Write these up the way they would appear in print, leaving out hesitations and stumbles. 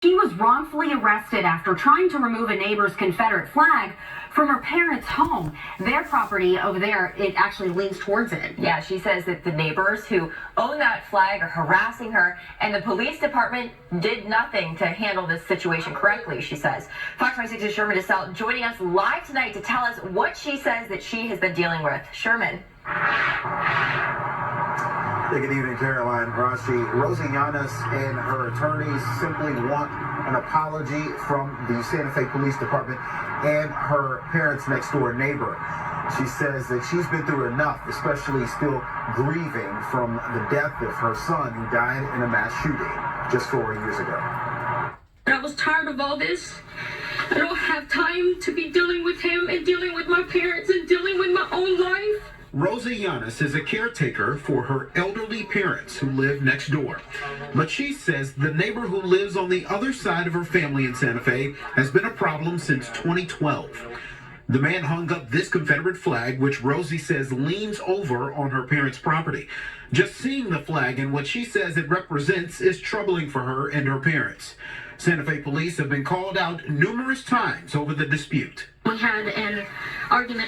She was wrongfully arrested after trying to remove a neighbor's Confederate flag from her parents' home. Their property over there, it actually leans towards it. Yeah, she says that the neighbors who own that flag are harassing her, and the police department did nothing to handle this situation correctly, she says. Fox 26's Sherman DeSalle joining us live tonight to tell us what she says that she has been dealing with. Sherman. Good evening, Caroline Rossi. Rosie Yanis and her attorneys simply want an apology from the Santa Fe Police Department and her parents' next door neighbor. She says that she's been through enough, especially still grieving from the death of her son who died in a mass shooting just 4 years ago. I was tired of all this. I don't have time to be dealing with him and dealing with my parents and dealing with my own life. Rosie Yanis is a caretaker for her elderly parents who live next door. But she says the neighbor who lives on the other side of her family in Santa Fe has been a problem since 2012. The man hung up this Confederate flag, which Rosie says leans over on her parents' property. Just seeing the flag and what she says it represents is troubling for her and her parents. Santa Fe police have been called out numerous times over the dispute. We had an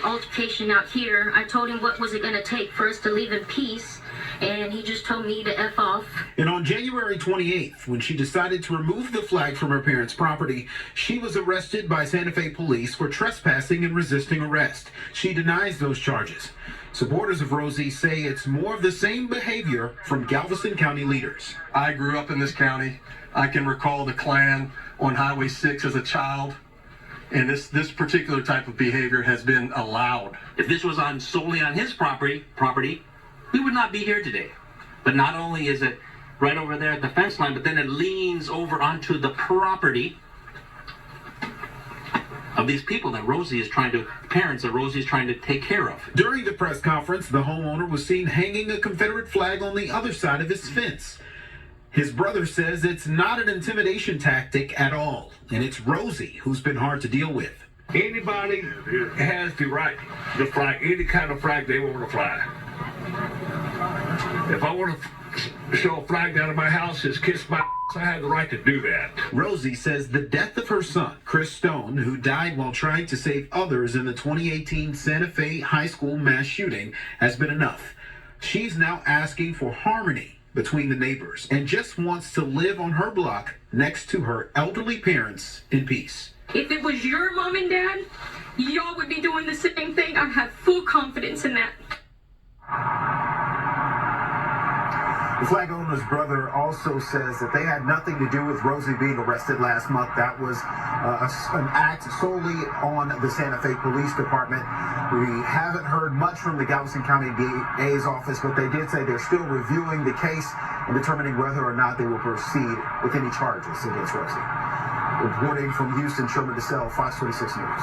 altercation out here. I told him what was it going to take for us to leave in peace, and he just told me to F off. And on January 28th, when she decided to remove the flag from her parents' property, she was arrested by Santa Fe police for trespassing and resisting arrest. She denies those charges. Supporters of Rosie say it's more of the same behavior from Galveston County leaders. I grew up in this county. I can recall the Klan on Highway 6 as a child. And this particular type of behavior has been allowed. If this was solely on his property, we would not be here today. But not only is it right over there at the fence line, but then it leans over onto the property of these people that parents that Rosie is trying to take care of. During the press conference, the homeowner was seen hanging a Confederate flag on the other side of his fence. His brother says it's not an intimidation tactic at all, and it's Rosie who's been hard to deal with. Anybody has the right to fly any kind of flag they want to fly. If I want to show a flag down at my house, just kiss my ass, I have the right to do that. Rosie says the death of her son, Chris Stone, who died while trying to save others in the 2018 Santa Fe high school mass shooting, has been enough. She's now asking for harmony between the neighbors and just wants to live on her block next to her elderly parents in peace. If it was your mom and dad, y'all would be doing the same thing. I have full confidence in that. The flag owner's brother also says that they had nothing to do with Rosie being arrested last month. That was an act solely on the Santa Fe Police Department. We haven't heard much from the Galveston County DA's office, but they did say they're still reviewing the case and determining whether or not they will proceed with any charges against Rosie. Reporting from Houston, Sherman DeSalle, Fox 26 News.